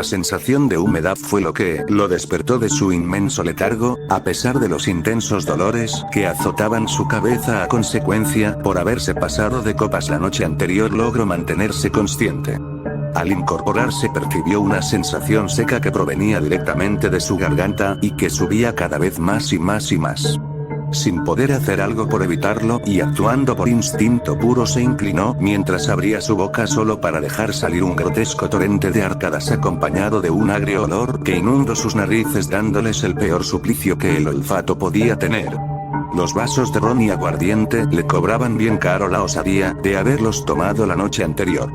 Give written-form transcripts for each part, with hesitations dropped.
La sensación de humedad fue lo que lo despertó de su inmenso letargo, a pesar de los intensos dolores que azotaban su cabeza a consecuencia por haberse pasado de copas la noche anterior. Logró mantenerse consciente. Al incorporarse percibió una sensación seca que provenía directamente de su garganta y que subía cada vez más y más y más. Sin poder hacer algo por evitarlo y actuando por instinto puro, se inclinó mientras abría su boca solo para dejar salir un grotesco torrente de arcadas acompañado de un agrio olor que inundó sus narices, dándoles el peor suplicio que el olfato podía tener. Los vasos de ron y aguardiente le cobraban bien caro la osadía de haberlos tomado la noche anterior.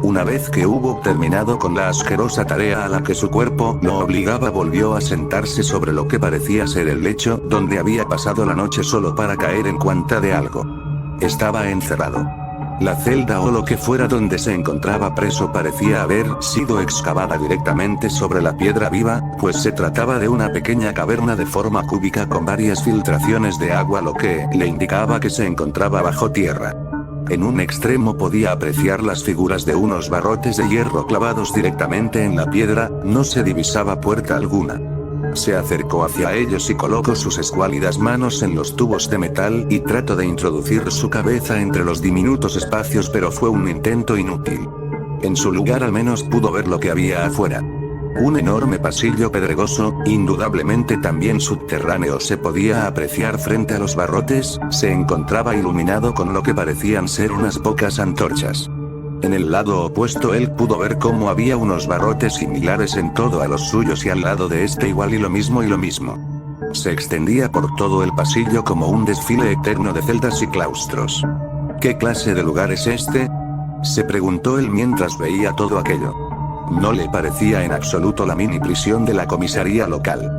Una vez que hubo terminado con la asquerosa tarea a la que su cuerpo lo obligaba, volvió a sentarse sobre lo que parecía ser el lecho donde había pasado la noche solo para caer en cuenta de algo. Estaba encerrado. La celda o lo que fuera donde se encontraba preso parecía haber sido excavada directamente sobre la piedra viva, pues se trataba de una pequeña caverna de forma cúbica con varias filtraciones de agua, lo que le indicaba que se encontraba bajo tierra. En un extremo podía apreciar las figuras de unos barrotes de hierro clavados directamente en la piedra, no se divisaba puerta alguna. Se acercó hacia ellos y colocó sus escuálidas manos en los tubos de metal y trató de introducir su cabeza entre los diminutos espacios, pero fue un intento inútil. En su lugar al menos pudo ver lo que había afuera. Un enorme pasillo pedregoso, indudablemente también subterráneo, se podía apreciar frente a los barrotes, se encontraba iluminado con lo que parecían ser unas pocas antorchas. En el lado opuesto él pudo ver cómo había unos barrotes similares en todo a los suyos y al lado de este igual y lo mismo y lo mismo. Se extendía por todo el pasillo como un desfile eterno de celdas y claustros. ¿Qué clase de lugar es este?, se preguntó él mientras veía todo aquello. No le parecía en absoluto la mini prisión de la comisaría local.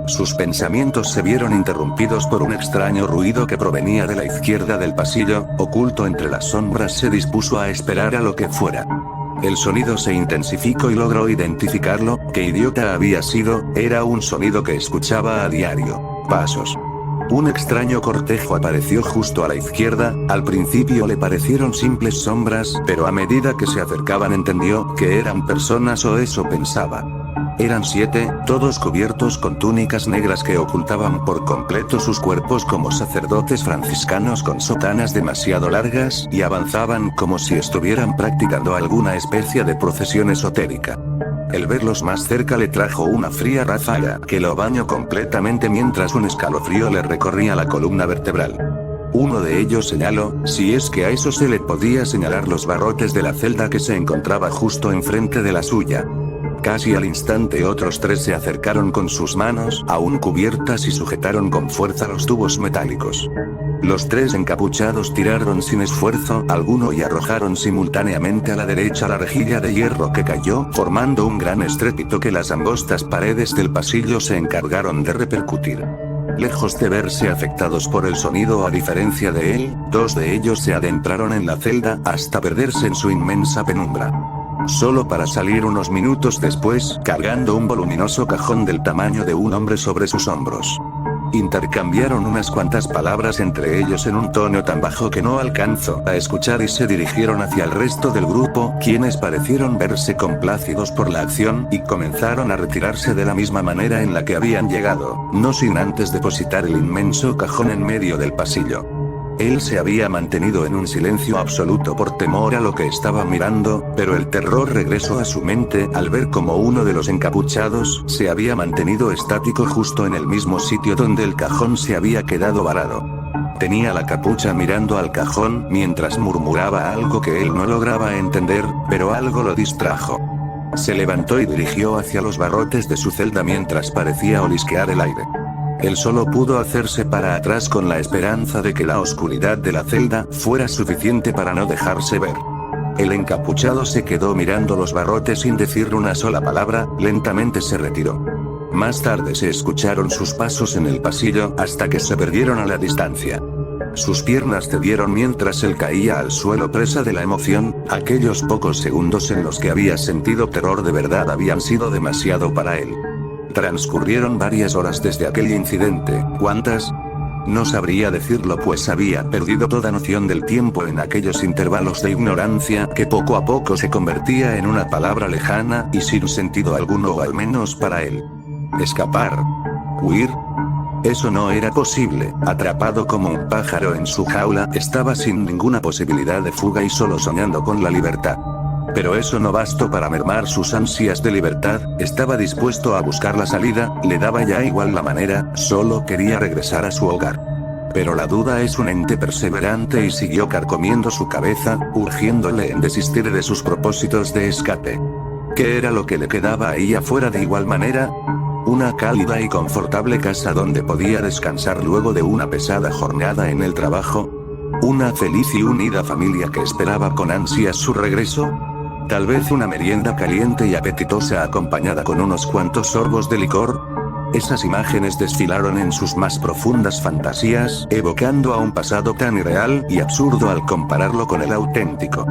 Sus pensamientos se vieron interrumpidos por un extraño ruido que provenía de la izquierda del pasillo. Oculto entre las sombras, se dispuso a esperar a lo que fuera. El sonido se intensificó y logró identificarlo. ¿Qué idiota había sido? Era un sonido que escuchaba a diario. Pasos. Un extraño cortejo apareció justo a la izquierda. Al principio le parecieron simples sombras, pero a medida que se acercaban entendió que eran personas, o eso pensaba. Eran 7, todos cubiertos con túnicas negras que ocultaban por completo sus cuerpos como sacerdotes franciscanos con sotanas demasiado largas, y avanzaban como si estuvieran practicando alguna especie de procesión esotérica. El verlos más cerca le trajo una fría ráfaga que lo bañó completamente mientras un escalofrío le recorría la columna vertebral. Uno de ellos señaló, si es que a eso se le podía señalar, los barrotes de la celda que se encontraba justo enfrente de la suya. Casi al instante otros 3 se acercaron con sus manos aún cubiertas y sujetaron con fuerza los tubos metálicos. Los 3 encapuchados tiraron sin esfuerzo alguno y arrojaron simultáneamente a la derecha la rejilla de hierro, que cayó formando un gran estrépito que las angostas paredes del pasillo se encargaron de repercutir. Lejos de verse afectados por el sonido a diferencia de él, 2 de ellos se adentraron en la celda hasta perderse en su inmensa penumbra. Solo para salir unos minutos después, cargando un voluminoso cajón del tamaño de un hombre sobre sus hombros. Intercambiaron unas cuantas palabras entre ellos en un tono tan bajo que no alcanzó a escuchar, y se dirigieron hacia el resto del grupo, quienes parecieron verse complacidos por la acción, y comenzaron a retirarse de la misma manera en la que habían llegado, no sin antes depositar el inmenso cajón en medio del pasillo. Él se había mantenido en un silencio absoluto por temor a lo que estaba mirando, pero el terror regresó a su mente al ver cómo uno de los encapuchados se había mantenido estático justo en el mismo sitio donde el cajón se había quedado varado. Tenía la capucha mirando al cajón mientras murmuraba algo que él no lograba entender, pero algo lo distrajo. Se levantó y dirigió hacia los barrotes de su celda mientras parecía olisquear el aire. Él solo pudo hacerse para atrás con la esperanza de que la oscuridad de la celda fuera suficiente para no dejarse ver. El encapuchado se quedó mirando los barrotes sin decir una sola palabra, lentamente se retiró. Más tarde se escucharon sus pasos en el pasillo hasta que se perdieron a la distancia. Sus piernas cedieron mientras él caía al suelo presa de la emoción. Aquellos pocos segundos en los que había sentido terror de verdad habían sido demasiado para él. Transcurrieron varias horas desde aquel incidente. ¿Cuántas? No sabría decirlo pues había perdido toda noción del tiempo en aquellos intervalos de ignorancia que poco a poco se convertía en una palabra lejana y sin sentido alguno o al menos para él. Escapar. Huir. Eso no era posible, atrapado como un pájaro en su jaula, estaba sin ninguna posibilidad de fuga y solo soñando con la libertad. Pero eso no bastó para mermar sus ansias de libertad, estaba dispuesto a buscar la salida, le daba ya igual la manera, solo quería regresar a su hogar. Pero la duda es un ente perseverante y siguió carcomiendo su cabeza, urgiéndole en desistir de sus propósitos de escape. ¿Qué era lo que le quedaba ahí afuera de igual manera? Una cálida y confortable casa donde podía descansar luego de una pesada jornada en el trabajo. Una feliz y unida familia que esperaba con ansias su regreso. Tal vez una merienda caliente y apetitosa acompañada con unos cuantos sorbos de licor. Esas imágenes desfilaron en sus más profundas fantasías, evocando a un pasado tan irreal y absurdo al compararlo con el auténtico.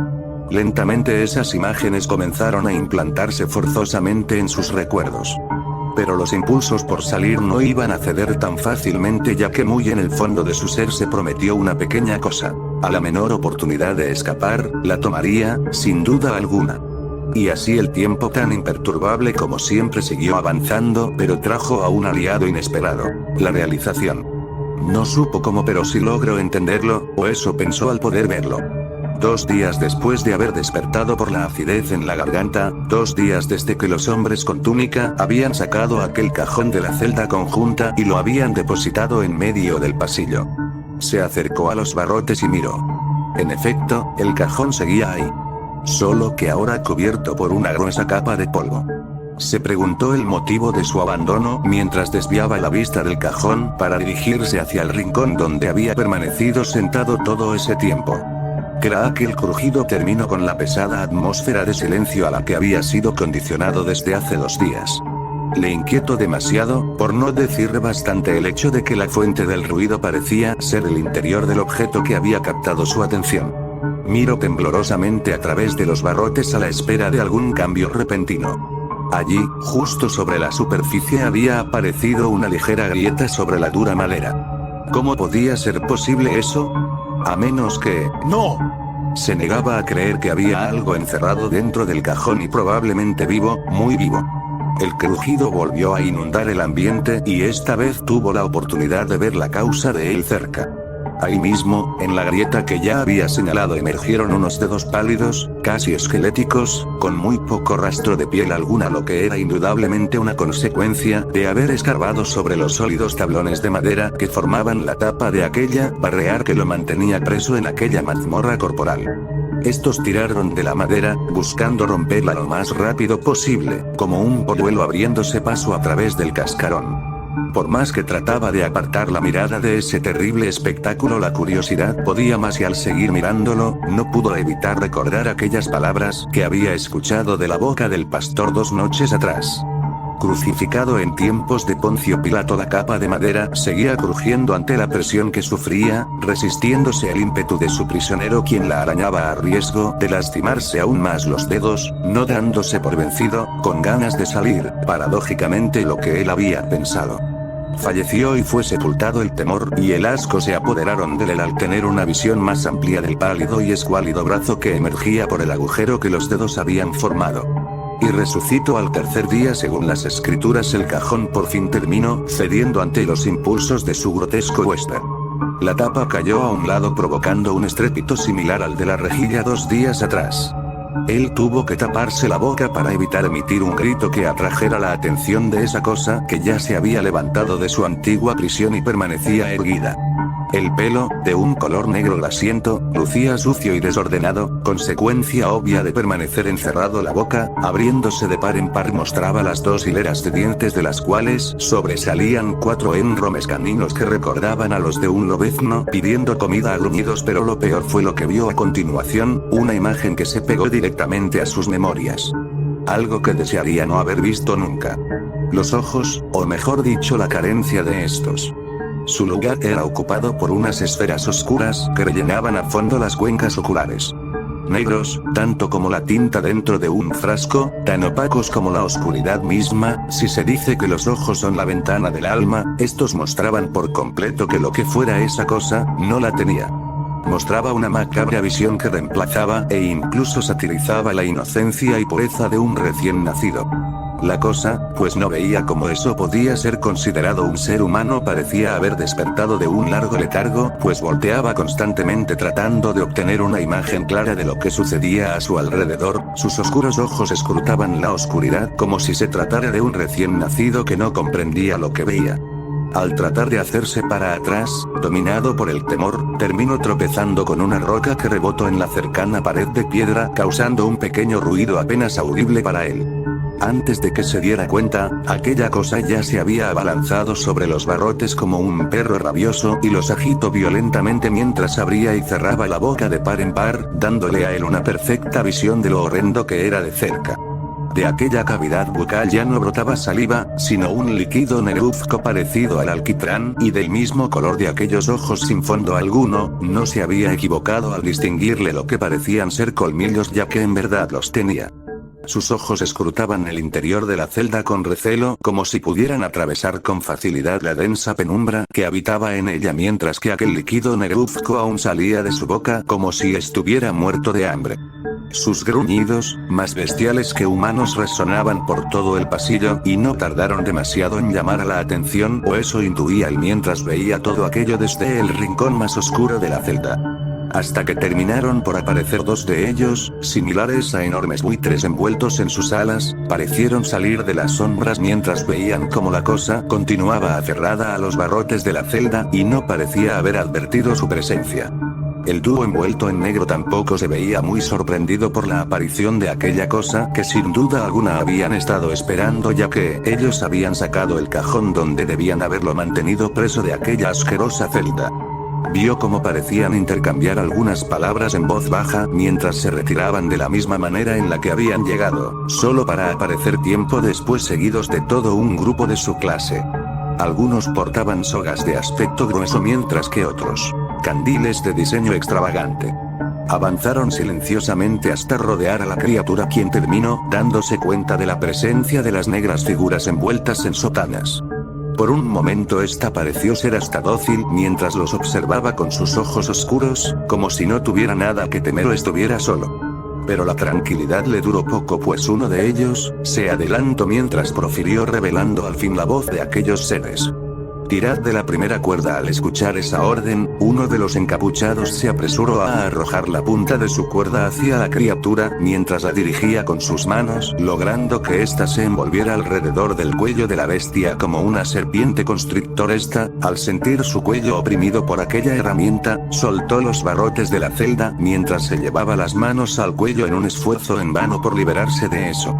Lentamente esas imágenes comenzaron a implantarse forzosamente en sus recuerdos. Pero los impulsos por salir no iban a ceder tan fácilmente ya que muy en el fondo de su ser se prometió una pequeña cosa. A la menor oportunidad de escapar, la tomaría, sin duda alguna. Y así el tiempo tan imperturbable como siempre siguió avanzando, pero trajo a un aliado inesperado, la realización. No supo cómo pero sí logró entenderlo, o eso pensó al poder verlo. 2 días después de haber despertado por la acidez en la garganta, 2 días desde que los hombres con túnica habían sacado aquel cajón de la celda conjunta y lo habían depositado en medio del pasillo. Se acercó a los barrotes y miró. En efecto, el cajón seguía ahí. Solo que ahora cubierto por una gruesa capa de polvo. Se preguntó el motivo de su abandono mientras desviaba la vista del cajón para dirigirse hacia el rincón donde había permanecido sentado todo ese tiempo. Crack, el crujido terminó con la pesada atmósfera de silencio a la que había sido condicionado desde hace 2 días. Le inquietó demasiado, por no decir bastante el hecho de que la fuente del ruido parecía ser el interior del objeto que había captado su atención. Miró temblorosamente a través de los barrotes a la espera de algún cambio repentino. Allí, justo sobre la superficie había aparecido una ligera grieta sobre la dura madera. ¿Cómo podía ser posible eso? A menos que... ¡No! Se negaba a creer que había algo encerrado dentro del cajón y probablemente vivo, muy vivo. El crujido volvió a inundar el ambiente y esta vez tuvo la oportunidad de ver la causa de él cerca. Ahí mismo, en la grieta que ya había señalado, emergieron unos dedos pálidos, casi esqueléticos, con muy poco rastro de piel alguna, lo que era indudablemente una consecuencia de haber escarbado sobre los sólidos tablones de madera que formaban la tapa de aquella barrear que lo mantenía preso en aquella mazmorra corporal. Estos tiraron de la madera, buscando romperla lo más rápido posible, como un polluelo abriéndose paso a través del cascarón. Por más que trataba de apartar la mirada de ese terrible espectáculo, la curiosidad podía más y al seguir mirándolo, no pudo evitar recordar aquellas palabras que había escuchado de la boca del pastor 2 noches atrás. Crucificado en tiempos de Poncio Pilato, la capa de madera seguía crujiendo ante la presión que sufría, resistiéndose al ímpetu de su prisionero, quien la arañaba a riesgo de lastimarse aún más los dedos, no dándose por vencido, con ganas de salir, paradójicamente lo que él había pensado. Falleció y fue sepultado. El temor y el asco se apoderaron de él al tener una visión más amplia del pálido y escuálido brazo que emergía por el agujero que los dedos habían formado. Y resucitó al 3er día según las escrituras. El cajón por fin terminó, cediendo ante los impulsos de su grotesco huésped. La tapa cayó a un lado provocando un estrépito similar al de la rejilla 2 días atrás. Él tuvo que taparse la boca para evitar emitir un grito que atrajera la atención de esa cosa que ya se había levantado de su antigua prisión y permanecía erguida. El pelo, de un color negro grasiento, lucía sucio y desordenado, consecuencia obvia de permanecer encerrado. La boca, abriéndose de par en par, mostraba las 2 hileras de dientes de las cuales sobresalían 4 enromes caninos que recordaban a los de un lobezno pidiendo comida a gruñidos. Pero lo peor fue lo que vio a continuación, una imagen que se pegó directamente a sus memorias. Algo que desearía no haber visto nunca. Los ojos, o mejor dicho la carencia de estos. Su lugar era ocupado por unas esferas oscuras que rellenaban a fondo las cuencas oculares. negros, tanto como la tinta dentro de un frasco, tan opacos como la oscuridad misma. Si se dice que los ojos son la ventana del alma, estos mostraban por completo que lo que fuera esa cosa, no la tenía. Mostraba una macabra visión que reemplazaba e incluso satirizaba la inocencia y pureza de un recién nacido. La cosa, pues no veía cómo eso podía ser considerado un ser humano, parecía haber despertado de un largo letargo, pues volteaba constantemente tratando de obtener una imagen clara de lo que sucedía a su alrededor. Sus oscuros ojos escrutaban la oscuridad como si se tratara de un recién nacido que no comprendía lo que veía. Al tratar de hacerse para atrás, dominado por el temor, terminó tropezando con una roca que rebotó en la cercana pared de piedra, causando un pequeño ruido apenas audible para él. Antes de que se diera cuenta, aquella cosa ya se había abalanzado sobre los barrotes como un perro rabioso y los agitó violentamente mientras abría y cerraba la boca de par en par, dándole a él una perfecta visión de lo horrendo que era de cerca. De aquella cavidad bucal ya no brotaba saliva, sino un líquido negruzco parecido al alquitrán, y del mismo color de aquellos ojos sin fondo alguno. No se había equivocado al distinguirle lo que parecían ser colmillos, ya que en verdad los tenía. Sus ojos escrutaban el interior de la celda con recelo, como si pudieran atravesar con facilidad la densa penumbra que habitaba en ella, mientras que aquel líquido negruzco aún salía de su boca como si estuviera muerto de hambre. Sus gruñidos, más bestiales que humanos, resonaban por todo el pasillo, y no tardaron demasiado en llamar a la atención, o eso intuía él mientras veía todo aquello desde el rincón más oscuro de la celda. Hasta que terminaron por aparecer dos de ellos, similares a enormes buitres envueltos en sus alas, parecieron salir de las sombras mientras veían cómo la cosa continuaba aferrada a los barrotes de la celda, y no parecía haber advertido su presencia. El dúo envuelto en negro tampoco se veía muy sorprendido por la aparición de aquella cosa que sin duda alguna habían estado esperando, ya que ellos habían sacado el cajón donde debían haberlo mantenido preso de aquella asquerosa celda. Vio cómo parecían intercambiar algunas palabras en voz baja mientras se retiraban de la misma manera en la que habían llegado, solo para aparecer tiempo después seguidos de todo un grupo de su clase. Algunos portaban sogas de aspecto grueso mientras que otros, candiles de diseño extravagante. Avanzaron silenciosamente hasta rodear a la criatura, quien terminó dándose cuenta de la presencia de las negras figuras envueltas en sotanas. Por un momento esta pareció ser hasta dócil mientras los observaba con sus ojos oscuros, como si no tuviera nada que temer o estuviera solo. Pero la tranquilidad le duró poco, pues uno de ellos se adelantó mientras profirió revelando al fin la voz de aquellos seres. Tirad de la primera cuerda. Al escuchar esa orden, uno de los encapuchados se apresuró a arrojar la punta de su cuerda hacia la criatura, mientras la dirigía con sus manos, logrando que ésta se envolviera alrededor del cuello de la bestia como una serpiente constrictor. Esta, al sentir su cuello oprimido por aquella herramienta, soltó los barrotes de la celda, mientras se llevaba las manos al cuello en un esfuerzo en vano por liberarse de eso.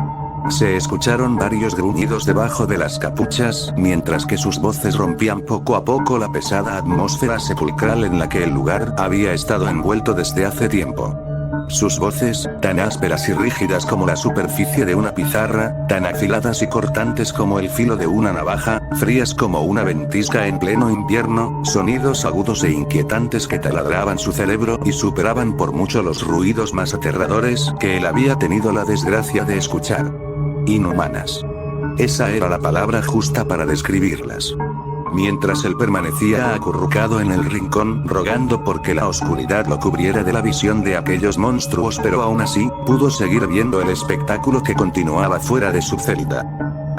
Se escucharon varios gruñidos debajo de las capuchas, mientras que sus voces rompían poco a poco la pesada atmósfera sepulcral en la que el lugar había estado envuelto desde hace tiempo. Sus voces, tan ásperas y rígidas como la superficie de una pizarra, tan afiladas y cortantes como el filo de una navaja, frías como una ventisca en pleno invierno, sonidos agudos e inquietantes que taladraban su cerebro y superaban por mucho los ruidos más aterradores que él había tenido la desgracia de escuchar. Inhumanas. Esa era la palabra justa para describirlas. Mientras él permanecía acurrucado en el rincón, rogando porque la oscuridad lo cubriera de la visión de aquellos monstruos, pero aún así, pudo seguir viendo el espectáculo que continuaba fuera de su celda.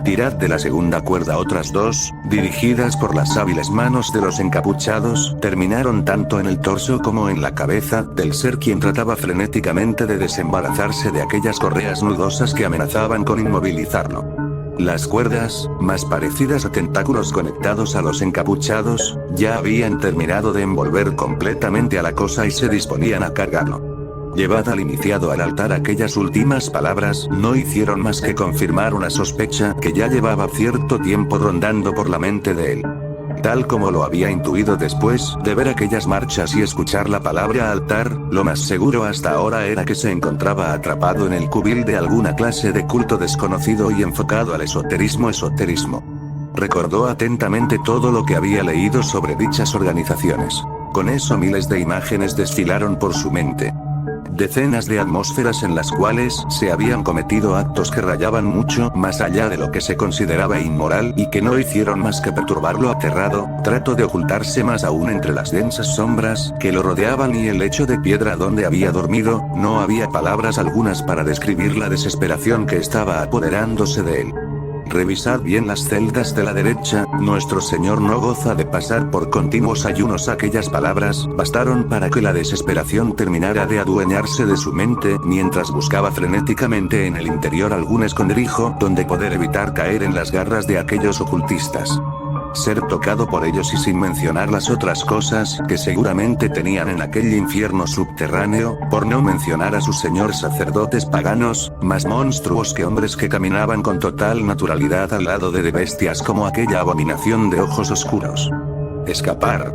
Tirad de la segunda cuerda. Otras dos, dirigidas por las hábiles manos de los encapuchados, terminaron tanto en el torso como en la cabeza del ser, quien trataba frenéticamente de desembarazarse de aquellas correas nudosas que amenazaban con inmovilizarlo. Las cuerdas, más parecidas a tentáculos conectados a los encapuchados, ya habían terminado de envolver completamente a la cosa y se disponían a cargarlo. Llevad al iniciado al altar. Aquellas últimas palabras no hicieron más que confirmar una sospecha que ya llevaba cierto tiempo rondando por la mente de él. Tal como lo había intuido después de ver aquellas marchas y escuchar la palabra altar, lo más seguro hasta ahora era que se encontraba atrapado en el cubil de alguna clase de culto desconocido y enfocado al esoterismo. Recordó atentamente todo lo que había leído sobre dichas organizaciones. Con eso miles de imágenes desfilaron por su mente. decenas de atmósferas en las cuales se habían cometido actos que rayaban mucho más allá de lo que se consideraba inmoral y que no hicieron más que perturbarlo aterrado, trató de ocultarse más aún entre las densas sombras que lo rodeaban y el lecho de piedra donde había dormido. No había palabras algunas para describir la desesperación que estaba apoderándose de él. Revisad bien las celdas de la derecha, nuestro Señor no goza de pasar por continuos ayunos. Aquellas palabras bastaron para que la desesperación terminara de adueñarse de su mente, mientras buscaba frenéticamente en el interior algún escondrijo donde poder evitar caer en las garras de aquellos ocultistas. Ser tocado por ellos y sin mencionar las otras cosas que seguramente tenían en aquel infierno subterráneo, por no mencionar a sus señores sacerdotes paganos, más monstruos que hombres que caminaban con total naturalidad al lado de bestias como aquella abominación de ojos oscuros. Escapar.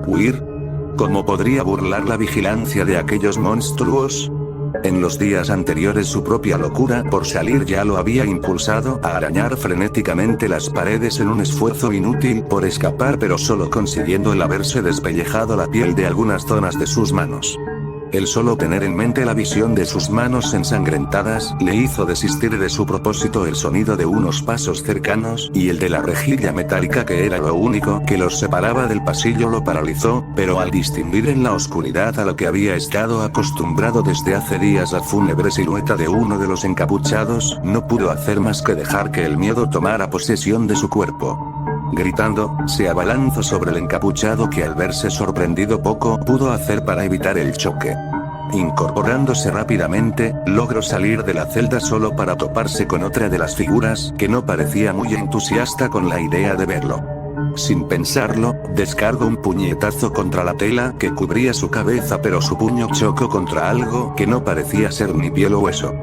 Huir. ¿Cómo podría burlar la vigilancia de aquellos monstruos? En los días anteriores su propia locura por salir ya lo había impulsado a arañar frenéticamente las paredes en un esfuerzo inútil por escapar, pero solo consiguiendo el haberse despellejado la piel de algunas zonas de sus manos. El solo tener en mente la visión de sus manos ensangrentadas le hizo desistir de su propósito. El sonido de unos pasos cercanos y el de la rejilla metálica que era lo único que los separaba del pasillo lo paralizó, pero al distinguir en la oscuridad a lo que había estado acostumbrado desde hace días, la fúnebre silueta de uno de los encapuchados, no pudo hacer más que dejar que el miedo tomara posesión de su cuerpo. Gritando, se abalanzó sobre el encapuchado, que al verse sorprendido poco pudo hacer para evitar el choque. Incorporándose rápidamente, logró salir de la celda solo para toparse con otra de las figuras que no parecía muy entusiasta con la idea de verlo. Sin pensarlo, descargó un puñetazo contra la tela que cubría su cabeza, pero su puño chocó contra algo que no parecía ser ni piel o hueso.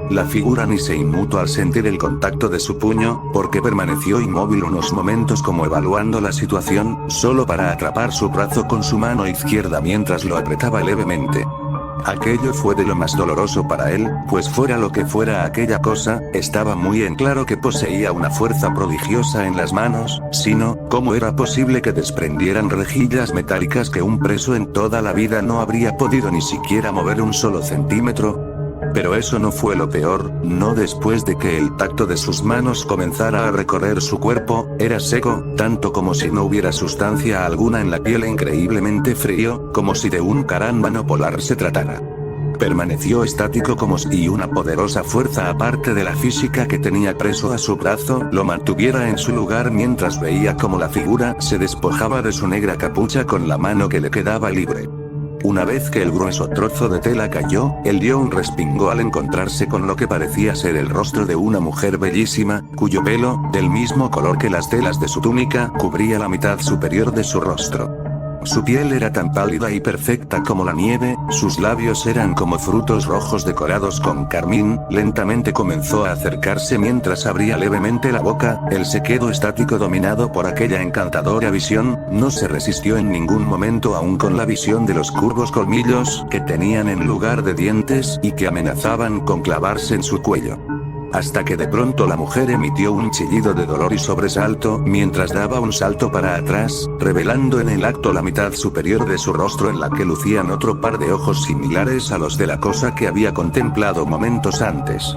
La figura ni se inmutó al sentir el contacto de su puño, porque permaneció inmóvil unos momentos como evaluando la situación, solo para atrapar su brazo con su mano izquierda mientras lo apretaba levemente. Aquello fue de lo más doloroso para él, pues fuera lo que fuera aquella cosa, estaba muy en claro que poseía una fuerza prodigiosa en las manos, sino, ¿cómo era posible que desprendieran rejillas metálicas que un preso en toda la vida no habría podido ni siquiera mover un solo centímetro? Pero eso no fue lo peor, no después de que el tacto de sus manos comenzara a recorrer su cuerpo, era seco, tanto como si no hubiera sustancia alguna en la piel, e increíblemente frío, como si de un carámbano polar se tratara. Permaneció estático como si una poderosa fuerza aparte de la física que tenía preso a su brazo lo mantuviera en su lugar mientras veía cómo la figura se despojaba de su negra capucha con la mano que le quedaba libre. Una vez que el grueso trozo de tela cayó, él dio un respingo al encontrarse con lo que parecía ser el rostro de una mujer bellísima, cuyo pelo, del mismo color que las telas de su túnica, cubría la mitad superior de su rostro. Su piel era tan pálida y perfecta como la nieve, sus labios eran como frutos rojos decorados con carmín. Lentamente comenzó a acercarse mientras abría levemente la boca. Él se quedó estático, dominado por aquella encantadora visión, no se resistió en ningún momento aún con la visión de los curvos colmillos que tenían en lugar de dientes y que amenazaban con clavarse en su cuello. Hasta que de pronto la mujer emitió un chillido de dolor y sobresalto mientras daba un salto para atrás, revelando en el acto la mitad superior de su rostro, en la que lucían otro par de ojos similares a los de la cosa que había contemplado momentos antes.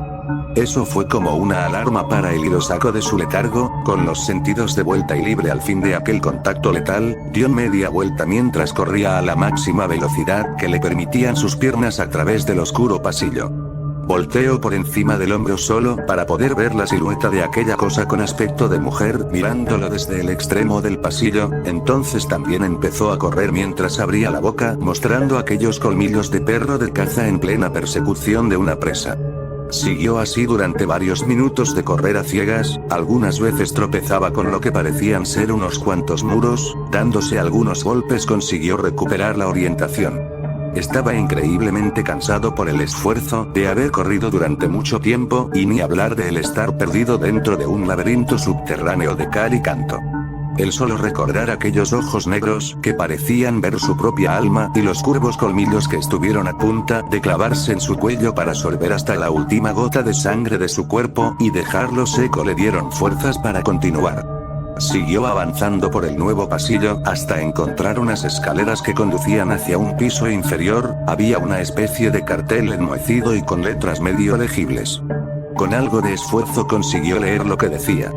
Eso fue como una alarma para él y lo sacó de su letargo. Con los sentidos de vuelta y libre al fin de aquel contacto letal, dio media vuelta mientras corría a la máxima velocidad que le permitían sus piernas a través del oscuro pasillo. Volteó por encima del hombro solo para poder ver la silueta de aquella cosa con aspecto de mujer mirándolo desde el extremo del pasillo. Entonces también empezó a correr mientras abría la boca, mostrando aquellos colmillos de perro de caza en plena persecución de una presa. Siguió así durante varios minutos de correr a ciegas, algunas veces tropezaba con lo que parecían ser unos cuantos muros, dándose algunos golpes consiguió recuperar la orientación. Estaba increíblemente cansado por el esfuerzo de haber corrido durante mucho tiempo, y ni hablar de el estar perdido dentro de un laberinto subterráneo de cal y canto. El solo recordar aquellos ojos negros que parecían ver su propia alma y los curvos colmillos que estuvieron a punto de clavarse en su cuello para sorber hasta la última gota de sangre de su cuerpo y dejarlo seco le dieron fuerzas para continuar. Siguió avanzando por el nuevo pasillo hasta encontrar unas escaleras que conducían hacia un piso inferior. Había una especie de cartel enmohecido y con letras medio legibles. Con algo de esfuerzo consiguió leer lo que decía.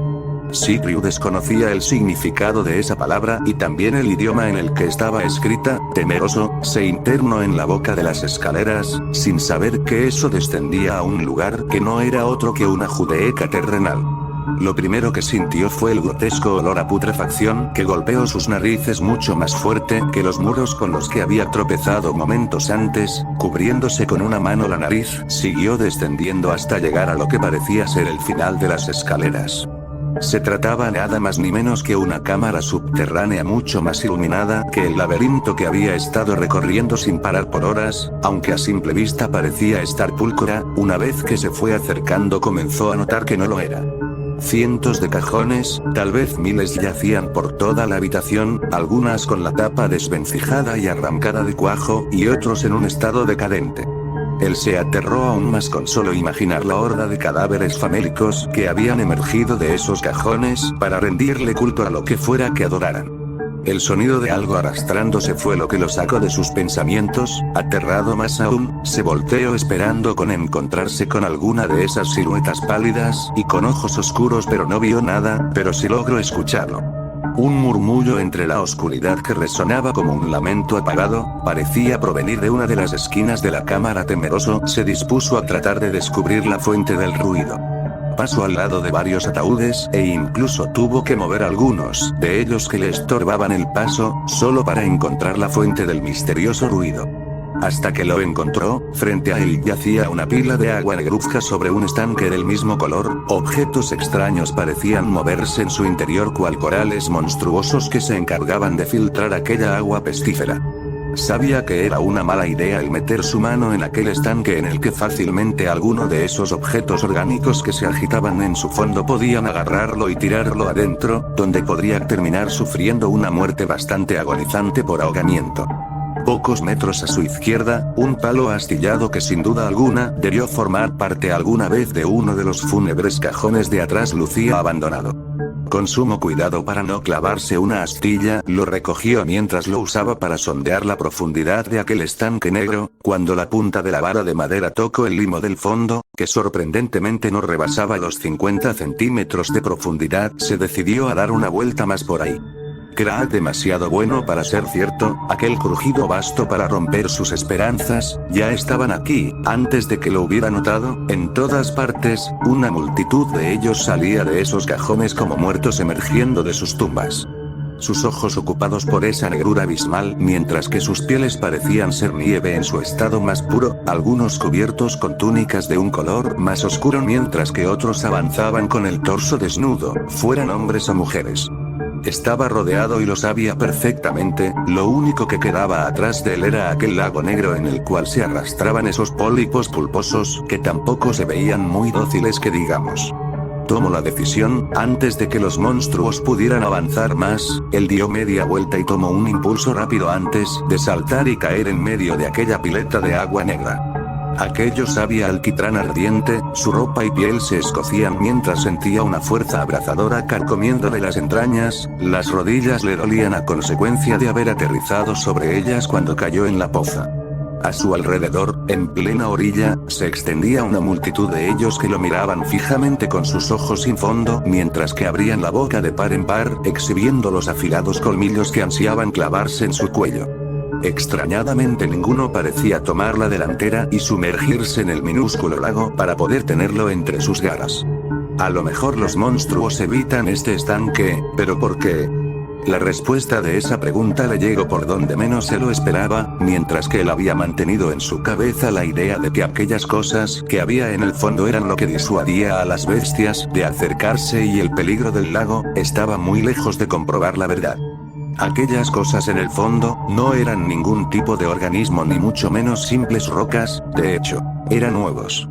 Sigrun desconocía el significado de esa palabra y también el idioma en el que estaba escrita. Temeroso, se internó en la boca de las escaleras, sin saber que eso descendía a un lugar que no era otro que una judeca terrenal. Lo primero que sintió fue el grotesco olor a putrefacción que golpeó sus narices mucho más fuerte que los muros con los que había tropezado momentos antes. Cubriéndose con una mano la nariz, siguió descendiendo hasta llegar a lo que parecía ser el final de las escaleras. Se trataba nada más ni menos que una cámara subterránea mucho más iluminada que el laberinto que había estado recorriendo sin parar por horas, aunque a simple vista parecía estar pulcra. Una vez que se fue acercando comenzó a notar que no lo era. Cientos de cajones, tal vez miles, yacían por toda la habitación, algunas con la tapa desvencijada y arrancada de cuajo, y otros en un estado decadente. Él se aterró aún más con solo imaginar la horda de cadáveres famélicos que habían emergido de esos cajones para rendirle culto a lo que fuera que adoraran. El sonido de algo arrastrándose fue lo que lo sacó de sus pensamientos. Aterrado más aún, se volteó esperando con encontrarse con alguna de esas siluetas pálidas y con ojos oscuros, pero no vio nada, pero sí logró escucharlo. Un murmullo entre la oscuridad que resonaba como un lamento apagado, parecía provenir de una de las esquinas de la cámara. Temeroso, se dispuso a tratar de descubrir la fuente del ruido. Pasó al lado de varios ataúdes e incluso tuvo que mover algunos de ellos que le estorbaban el paso, solo para encontrar la fuente del misterioso ruido. Hasta que lo encontró, frente a él yacía una pila de agua negruzca sobre un estanque del mismo color. Objetos extraños parecían moverse en su interior cual corales monstruosos que se encargaban de filtrar aquella agua pestífera. Sabía que era una mala idea el meter su mano en aquel estanque en el que fácilmente alguno de esos objetos orgánicos que se agitaban en su fondo podían agarrarlo y tirarlo adentro, donde podría terminar sufriendo una muerte bastante agonizante por ahogamiento. Pocos metros a su izquierda, un palo astillado que sin duda alguna debió formar parte alguna vez de uno de los fúnebres cajones de atrás lucía abandonado. Con sumo cuidado para no clavarse una astilla, lo recogió mientras lo usaba para sondear la profundidad de aquel estanque negro. Cuando la punta de la vara de madera tocó el limo del fondo, que sorprendentemente no rebasaba los 50 centímetros de profundidad, se decidió a dar una vuelta más por ahí. Crack, demasiado bueno para ser cierto, aquel crujido bastó para romper sus esperanzas. Ya estaban aquí, antes de que lo hubiera notado, en todas partes. Una multitud de ellos salía de esos cajones como muertos emergiendo de sus tumbas. Sus ojos ocupados por esa negrura abismal, mientras que sus pieles parecían ser nieve en su estado más puro, algunos cubiertos con túnicas de un color más oscuro mientras que otros avanzaban con el torso desnudo, fueran hombres o mujeres. Estaba rodeado y lo sabía perfectamente. Lo único que quedaba atrás de él era aquel lago negro en el cual se arrastraban esos pólipos pulposos que tampoco se veían muy dóciles que digamos. Tomó la decisión. Antes de que los monstruos pudieran avanzar más, él dio media vuelta y tomó un impulso rápido antes de saltar y caer en medio de aquella pileta de agua negra. Aquello sabía alquitrán ardiente. Su ropa y piel se escocían mientras sentía una fuerza abrasadora carcomiéndole las entrañas. Las rodillas le dolían a consecuencia de haber aterrizado sobre ellas cuando cayó en la poza. A su alrededor, en plena orilla, se extendía una multitud de ellos que lo miraban fijamente con sus ojos sin fondo, mientras que abrían la boca de par en par, exhibiendo los afilados colmillos que ansiaban clavarse en su cuello. Extrañadamente ninguno parecía tomar la delantera y sumergirse en el minúsculo lago para poder tenerlo entre sus garras. A lo mejor los monstruos evitan este estanque, ¿pero por qué? La respuesta de esa pregunta le llegó por donde menos se lo esperaba, mientras que él había mantenido en su cabeza la idea de que aquellas cosas que había en el fondo eran lo que disuadía a las bestias de acercarse y el peligro del lago estaba muy lejos de comprobar la verdad. Aquellas cosas en el fondo no eran ningún tipo de organismo ni mucho menos simples rocas, de hecho, eran huevos.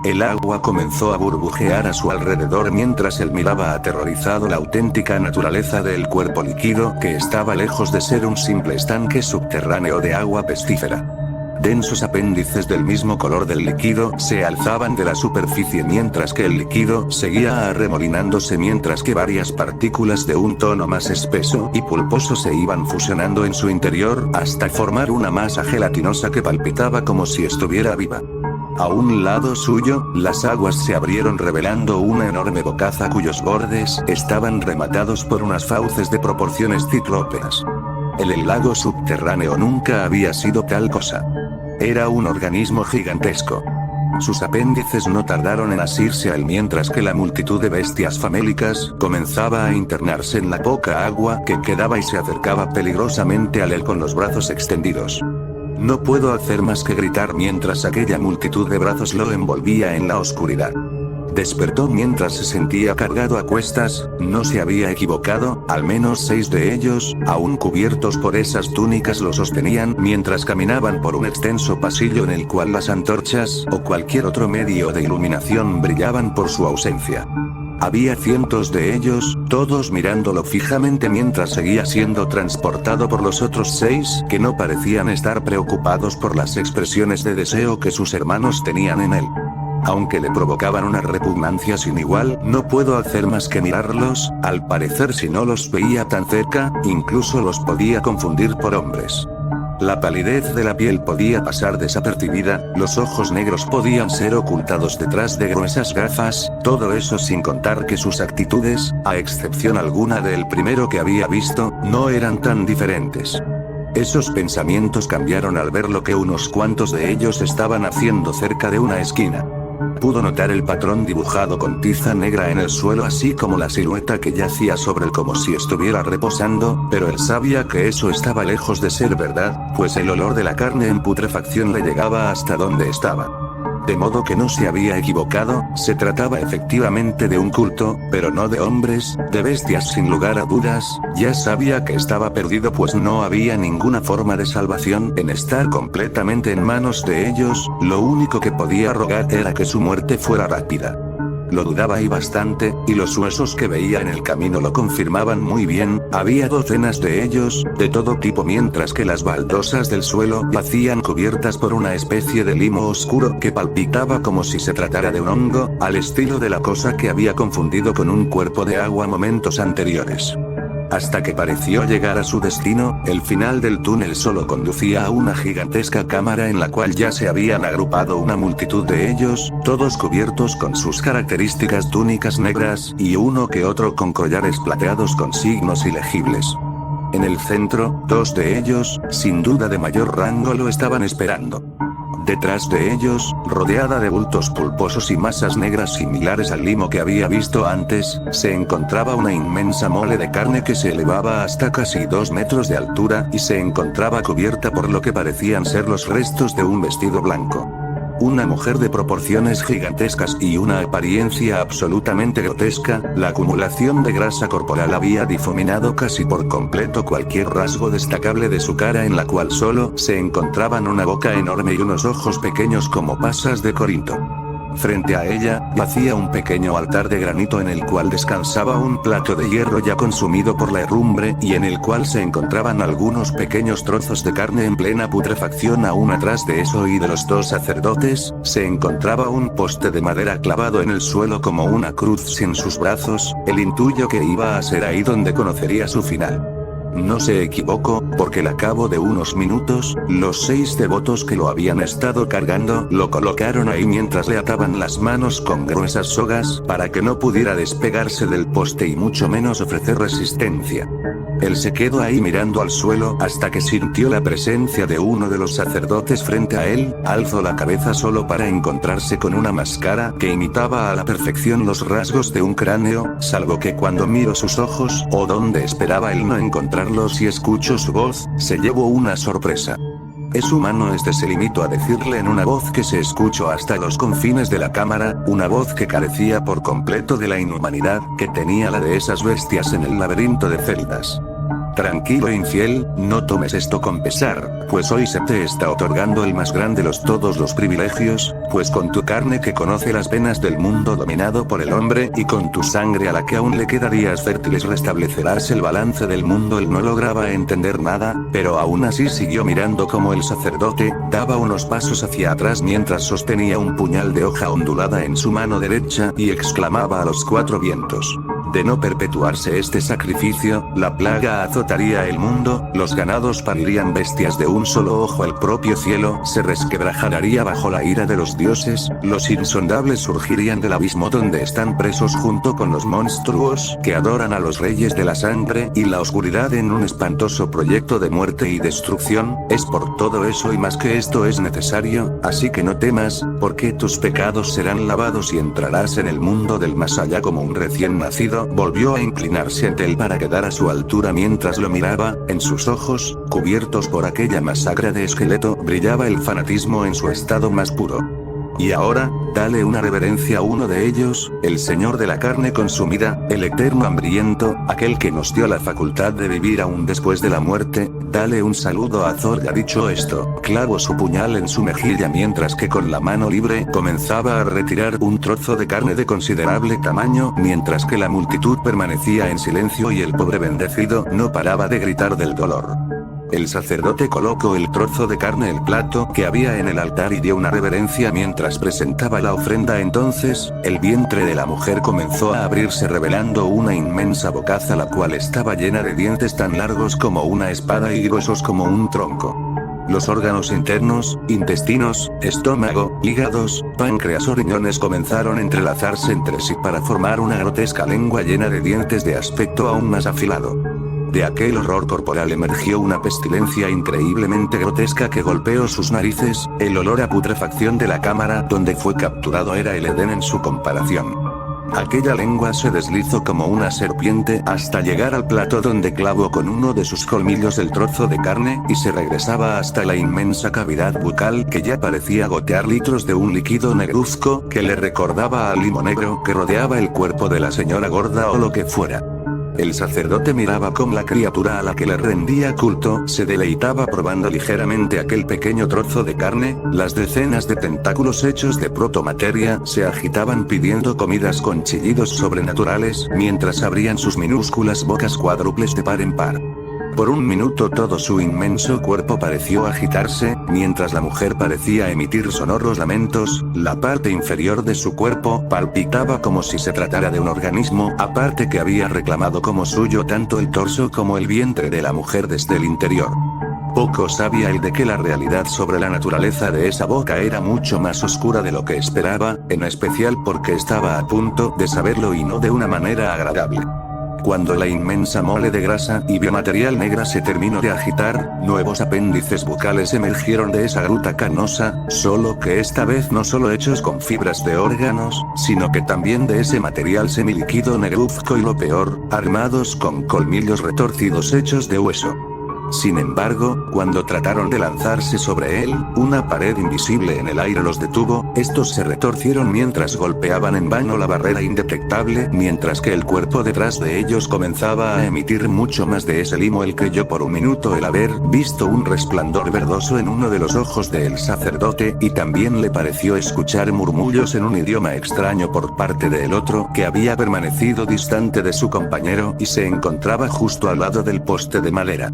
El agua comenzó a burbujear a su alrededor mientras él miraba aterrorizado la auténtica naturaleza del cuerpo líquido que estaba lejos de ser un simple estanque subterráneo de agua pestífera. Densos apéndices del mismo color del líquido se alzaban de la superficie mientras que el líquido seguía arremolinándose, mientras que varias partículas de un tono más espeso y pulposo se iban fusionando en su interior hasta formar una masa gelatinosa que palpitaba como si estuviera viva. A un lado suyo, las aguas se abrieron revelando una enorme bocaza cuyos bordes estaban rematados por unas fauces de proporciones ciclópeas. El lago subterráneo nunca había sido tal cosa. Era un organismo gigantesco. Sus apéndices no tardaron en asirse a él mientras que la multitud de bestias famélicas comenzaba a internarse en la poca agua que quedaba y se acercaba peligrosamente a él con los brazos extendidos. No puedo hacer más que gritar mientras aquella multitud de brazos lo envolvía en la oscuridad. Despertó mientras se sentía cargado a cuestas, no se había equivocado, al menos 6 de ellos, aún cubiertos por esas túnicas lo sostenían mientras caminaban por un extenso pasillo en el cual las antorchas o cualquier otro medio de iluminación brillaban por su ausencia. Había cientos de ellos, todos mirándolo fijamente mientras seguía siendo transportado por los otros 6 que no parecían estar preocupados por las expresiones de deseo que sus hermanos tenían en él. Aunque le provocaban una repugnancia sin igual, no puedo hacer más que mirarlos, al parecer si no los veía tan cerca, incluso los podía confundir por hombres. La palidez de la piel podía pasar desapercibida, los ojos negros podían ser ocultados detrás de gruesas gafas, todo eso sin contar que sus actitudes, a excepción alguna del primero que había visto, no eran tan diferentes. Esos pensamientos cambiaron al ver lo que unos cuantos de ellos estaban haciendo cerca de una esquina. Pudo notar el patrón dibujado con tiza negra en el suelo así como la silueta que yacía sobre él como si estuviera reposando, pero él sabía que eso estaba lejos de ser verdad, pues el olor de la carne en putrefacción le llegaba hasta donde estaba. De modo que no se había equivocado, se trataba efectivamente de un culto, pero no de hombres, de bestias sin lugar a dudas. Ya sabía que estaba perdido pues no había ninguna forma de salvación en estar completamente en manos de ellos, lo único que podía rogar era que su muerte fuera rápida. Lo dudaba y bastante, y los huesos que veía en el camino lo confirmaban muy bien, había docenas de ellos, de todo tipo mientras que las baldosas del suelo yacían cubiertas por una especie de limo oscuro que palpitaba como si se tratara de un hongo, al estilo de la cosa que había confundido con un cuerpo de agua momentos anteriores. Hasta que pareció llegar a su destino, el final del túnel solo conducía a una gigantesca cámara en la cual ya se habían agrupado una multitud de ellos, todos cubiertos con sus características túnicas negras, y uno que otro con collares plateados con signos ilegibles. En el centro, 2 de ellos, sin duda de mayor rango, lo estaban esperando. Detrás de ellos, rodeada de bultos pulposos y masas negras similares al limo que había visto antes, se encontraba una inmensa mole de carne que se elevaba hasta casi 2 metros de altura y se encontraba cubierta por lo que parecían ser los restos de un vestido blanco. Una mujer de proporciones gigantescas y una apariencia absolutamente grotesca, la acumulación de grasa corporal había difuminado casi por completo cualquier rasgo destacable de su cara en la cual solo se encontraban una boca enorme y unos ojos pequeños como pasas de Corinto. Frente a ella, yacía un pequeño altar de granito en el cual descansaba un plato de hierro ya consumido por la herrumbre y en el cual se encontraban algunos pequeños trozos de carne en plena putrefacción. Aún atrás de eso y de los 2 sacerdotes, se encontraba un poste de madera clavado en el suelo como una cruz sin sus brazos, el intuyo que iba a ser ahí donde conocería su final. No se equivocó, porque al cabo de unos minutos, los 6 devotos que lo habían estado cargando lo colocaron ahí mientras le ataban las manos con gruesas sogas para que no pudiera despegarse del poste y mucho menos ofrecer resistencia. Él se quedó ahí mirando al suelo hasta que sintió la presencia de uno de los sacerdotes frente a él, alzó la cabeza solo para encontrarse con una máscara que imitaba a la perfección los rasgos de un cráneo, salvo que cuando miró sus ojos, o donde esperaba él no encontrarlos y escuchó su voz, se llevó una sorpresa. Es humano, se limitó a decirle en una voz que se escuchó hasta los confines de la cámara, una voz que carecía por completo de la inhumanidad que tenía la de esas bestias en el laberinto de celdas. Tranquilo infiel, no tomes esto con pesar, pues hoy se te está otorgando el más grande de todos los privilegios, pues con tu carne que conoce las penas del mundo dominado por el hombre y con tu sangre a la que aún le queda días fértiles restablecerás el balance del mundo. Él no lograba entender nada, pero aún así siguió mirando como el sacerdote daba unos pasos hacia atrás mientras sostenía un puñal de hoja ondulada en su mano derecha y exclamaba a los cuatro vientos: de no perpetuarse este sacrificio, la plaga azotaría el mundo, los ganados parirían bestias de un solo ojo, el propio cielo se resquebrajaría bajo la ira de los dioses, los insondables surgirían del abismo donde están presos junto con los monstruos que adoran a los reyes de la sangre y la oscuridad en un espantoso proyecto de muerte y destrucción. Es por todo eso y más que esto es necesario, así que no temas, porque tus pecados serán lavados y entrarás en el mundo del más allá como un recién nacido. Volvió a inclinarse ante él para quedar a su altura mientras lo miraba, en sus ojos, cubiertos por aquella masacre de esqueleto, brillaba el fanatismo en su estado más puro. Y ahora, dale una reverencia a uno de ellos, el Señor de la carne consumida, el eterno hambriento, aquel que nos dio la facultad de vivir aún después de la muerte, dale un saludo a Thor. Ya dicho esto, clavó su puñal en su mejilla mientras que con la mano libre comenzaba a retirar un trozo de carne de considerable tamaño, mientras que la multitud permanecía en silencio y el pobre bendecido no paraba de gritar del dolor. El sacerdote colocó el trozo de carne en el plato que había en el altar y dio una reverencia mientras presentaba la ofrenda. Entonces, el vientre de la mujer comenzó a abrirse revelando una inmensa bocaza la cual estaba llena de dientes tan largos como una espada y gruesos como un tronco. Los órganos internos, intestinos, estómago, hígados, páncreas o riñones comenzaron a entrelazarse entre sí para formar una grotesca lengua llena de dientes de aspecto aún más afilado. De aquel horror corporal emergió una pestilencia increíblemente grotesca que golpeó sus narices. El olor a putrefacción de la cámara donde fue capturado era el Edén en su comparación. Aquella lengua se deslizó como una serpiente hasta llegar al plato donde clavó con uno de sus colmillos el trozo de carne y se regresaba hasta la inmensa cavidad bucal que ya parecía gotear litros de un líquido negruzco que le recordaba al limo negro que rodeaba el cuerpo de la señora gorda o lo que fuera. El sacerdote miraba cómo la criatura a la que le rendía culto se deleitaba probando ligeramente aquel pequeño trozo de carne. Las decenas de tentáculos hechos de protomateria se agitaban pidiendo comidas con chillidos sobrenaturales mientras abrían sus minúsculas bocas cuádruples de par en par. Por un minuto todo su inmenso cuerpo pareció agitarse, mientras la mujer parecía emitir sonoros lamentos. La parte inferior de su cuerpo palpitaba como si se tratara de un organismo aparte que había reclamado como suyo tanto el torso como el vientre de la mujer desde el interior. Poco sabía él de que la realidad sobre la naturaleza de esa boca era mucho más oscura de lo que esperaba, en especial porque estaba a punto de saberlo y no de una manera agradable. Cuando la inmensa mole de grasa y biomaterial negra se terminó de agitar, nuevos apéndices bucales emergieron de esa gruta canosa, solo que esta vez no solo hechos con fibras de órganos, sino que también de ese material semilíquido negruzco y lo peor, armados con colmillos retorcidos hechos de hueso. Sin embargo, cuando trataron de lanzarse sobre él, una pared invisible en el aire los detuvo. Estos se retorcieron mientras golpeaban en vano la barrera indetectable, mientras que el cuerpo detrás de ellos comenzaba a emitir mucho más de ese limo. Él creyó por un minuto el haber visto un resplandor verdoso en uno de los ojos del sacerdote, y también le pareció escuchar murmullos en un idioma extraño por parte del otro que había permanecido distante de su compañero y se encontraba justo al lado del poste de madera.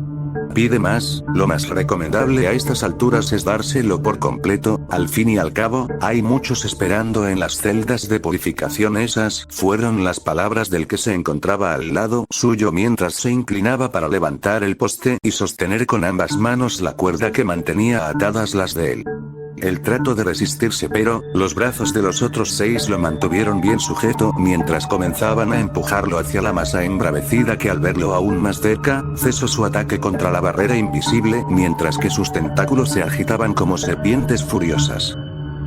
Pide más, lo más recomendable a estas alturas es dárselo por completo, al fin y al cabo, hay muchos esperando en las celdas de purificación. Esas fueron las palabras del que se encontraba al lado suyo mientras se inclinaba para levantar el poste y sostener con ambas manos la cuerda que mantenía atadas las de él. Él trató de resistirse pero, los brazos de los otros 6 lo mantuvieron bien sujeto mientras comenzaban a empujarlo hacia la masa embravecida que al verlo aún más cerca, cesó su ataque contra la barrera invisible mientras que sus tentáculos se agitaban como serpientes furiosas.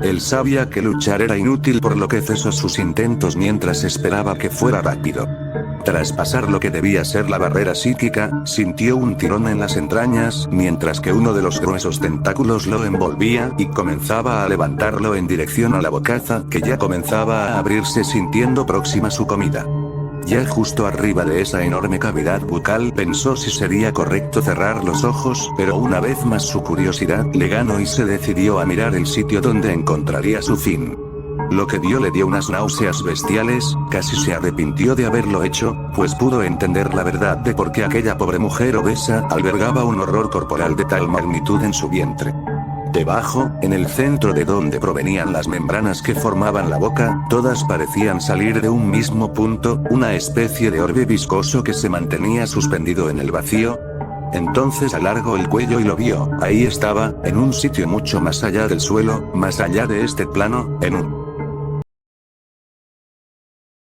Él sabía que luchar era inútil por lo que cesó sus intentos mientras esperaba que fuera rápido. Tras pasar lo que debía ser la barrera psíquica, sintió un tirón en las entrañas, mientras que uno de los gruesos tentáculos lo envolvía y comenzaba a levantarlo en dirección a la bocaza que ya comenzaba a abrirse sintiendo próxima su comida. Ya justo arriba de esa enorme cavidad bucal pensó si sería correcto cerrar los ojos, pero una vez más su curiosidad le ganó y se decidió a mirar el sitio donde encontraría su fin. Lo que vio le dio unas náuseas bestiales, casi se arrepintió de haberlo hecho, pues pudo entender la verdad de por qué aquella pobre mujer obesa albergaba un horror corporal de tal magnitud en su vientre. Debajo, en el centro de donde provenían las membranas que formaban la boca, todas parecían salir de un mismo punto, una especie de orbe viscoso que se mantenía suspendido en el vacío. Entonces alargó el cuello y lo vio, ahí estaba, en un sitio mucho más allá del suelo, más allá de este plano, en un